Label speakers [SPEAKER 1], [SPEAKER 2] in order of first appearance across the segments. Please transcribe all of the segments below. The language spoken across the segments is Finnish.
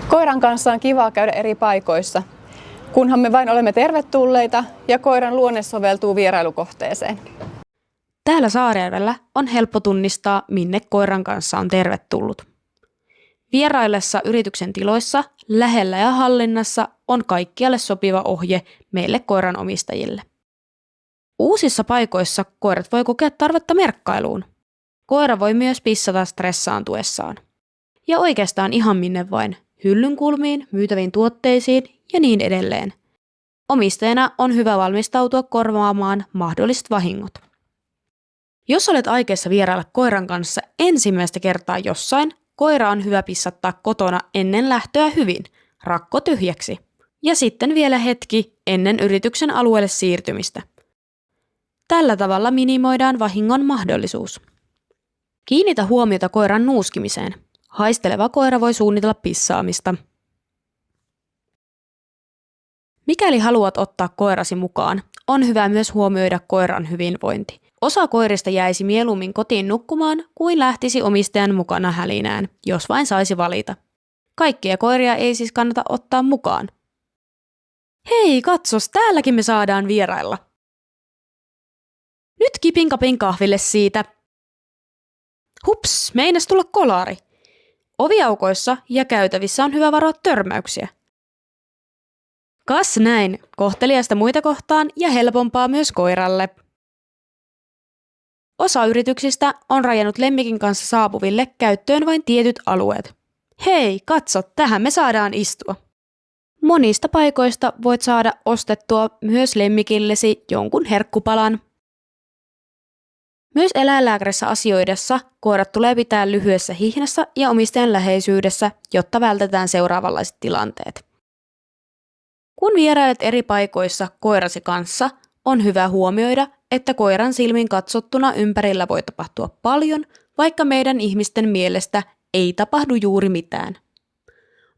[SPEAKER 1] Koiran kanssa on kivaa käydä eri paikoissa, kunhan me vain olemme tervetulleita ja koiran luonne soveltuu vierailukohteeseen.
[SPEAKER 2] Täällä Saarijärvellä on helppo tunnistaa, minne koiran kanssa on tervetullut. Vieraillessa yrityksen tiloissa, lähellä ja hallinnassa on kaikkialle sopiva ohje meille koiran omistajille. Uusissa paikoissa koirat voi kokea tarvetta merkkailuun. Koira voi myös pissata stressaantuessaan. Ja oikeastaan ihan minne vain, hyllyn kulmiin, myytäviin tuotteisiin ja niin edelleen. Omistajana on hyvä valmistautua korvaamaan mahdolliset vahingot. Jos olet aikeissa vierailla koiran kanssa ensimmäistä kertaa jossain, koira on hyvä pissattaa kotona ennen lähtöä hyvin, rakko tyhjäksi. Ja sitten vielä hetki ennen yrityksen alueelle siirtymistä. Tällä tavalla minimoidaan vahingon mahdollisuus. Kiinnitä huomiota koiran nuuskimiseen. Haisteleva koira voi suunnitella pissaamista. Mikäli haluat ottaa koirasi mukaan, on hyvä myös huomioida koiran hyvinvointi. Osa koirista jäisi mieluummin kotiin nukkumaan kuin lähtisi omistajan mukana hälinään, jos vain saisi valita. Kaikkia koiria ei siis kannata ottaa mukaan. Hei, katsos, täälläkin me saadaan vierailla. Nyt kipinkapin kahville siitä. Hups, meinas tulla kolari. Oviaukoissa ja käytävissä on hyvä varoa törmäyksiä. Kas näin, kohteliasta muita kohtaan ja helpompaa myös koiralle. Osa yrityksistä on rajannut lemmikin kanssa saapuville käyttöön vain tietyt alueet. Hei, katso, tähän me saadaan istua. Monista paikoista voit saada ostettua myös lemmikillesi jonkun herkkupalan. Myös eläinlääkärissä asioidessa koirat tulee pitää lyhyessä hihnassa ja omistajan läheisyydessä, jotta vältetään seuraavanlaiset tilanteet. Kun vierailet eri paikoissa koirasi kanssa, on hyvä huomioida, että koiran silmin katsottuna ympärillä voi tapahtua paljon, vaikka meidän ihmisten mielestä ei tapahdu juuri mitään.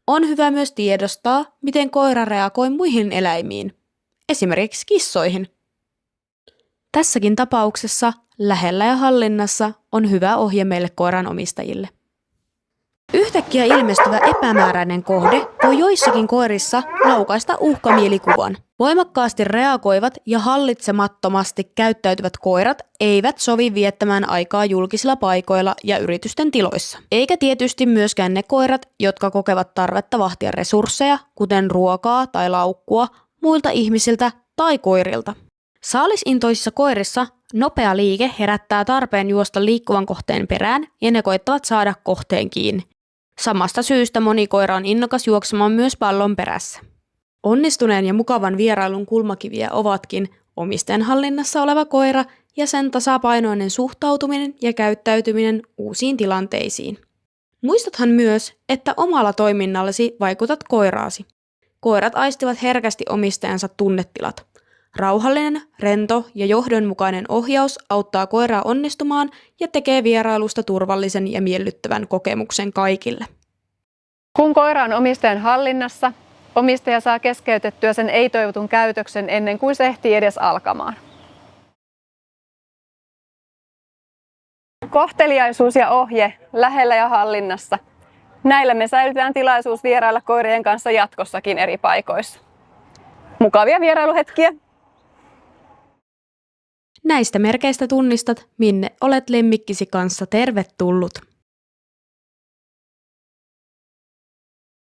[SPEAKER 2] On hyvä myös tiedostaa, miten koira reagoi muihin eläimiin, esimerkiksi kissoihin. Tässäkin tapauksessa lähellä ja hallinnassa on hyvä ohje meille koiran omistajille. Yhtäkkiä ilmestyvä epämääräinen kohde voi joissakin koirissa laukaista uhkamielikuvaan. Voimakkaasti reagoivat ja hallitsemattomasti käyttäytyvät koirat eivät sovi viettämään aikaa julkisilla paikoilla ja yritysten tiloissa. Eikä tietysti myöskään ne koirat, jotka kokevat tarvetta vahtia resursseja, kuten ruokaa tai laukkua, muilta ihmisiltä tai koirilta. Saalisintoisissa koirissa nopea liike herättää tarpeen juosta liikkuvan kohteen perään ja ne koittavat saada kohteen kiinni. Samasta syystä moni koira on innokas juoksemaan myös pallon perässä. Onnistuneen ja mukavan vierailun kulmakiviä ovatkin omistajan hallinnassa oleva koira ja sen tasapainoinen suhtautuminen ja käyttäytyminen uusiin tilanteisiin. Muistathan myös, että omalla toiminnallasi vaikutat koiraasi. Koirat aistivat herkästi omistajansa tunnetilat. Rauhallinen, rento ja johdonmukainen ohjaus auttaa koiraa onnistumaan ja tekee vierailusta turvallisen ja miellyttävän kokemuksen kaikille.
[SPEAKER 1] Kun koira on omistajan hallinnassa, omistaja saa keskeytettyä sen ei-toivotun käytöksen ennen kuin se ehtii edes alkamaan. Kohteliaisuus ja ohje lähellä ja hallinnassa. Näillä me säilytetään tilaisuus vierailla koirien kanssa jatkossakin eri paikoissa. Mukavia vierailuhetkiä!
[SPEAKER 2] Näistä merkeistä tunnistat, minne olet lemmikkisi kanssa tervetullut.